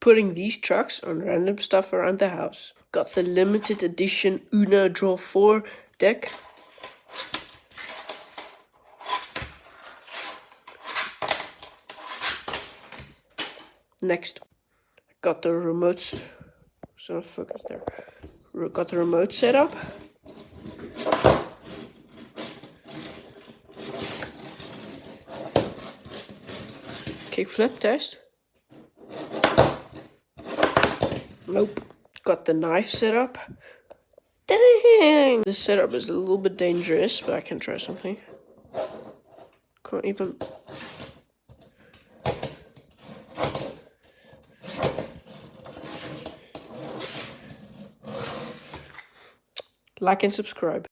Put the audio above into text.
putting these trucks on random stuff around the house. Got the limited edition Uno Draw 4 deck. Next, got the remote. So focus there. Got the remote set up. Kickflip test. Nope. Got the knife set up. Dang! This setup is a little bit dangerous, but I can try something. Can't even. Like and subscribe.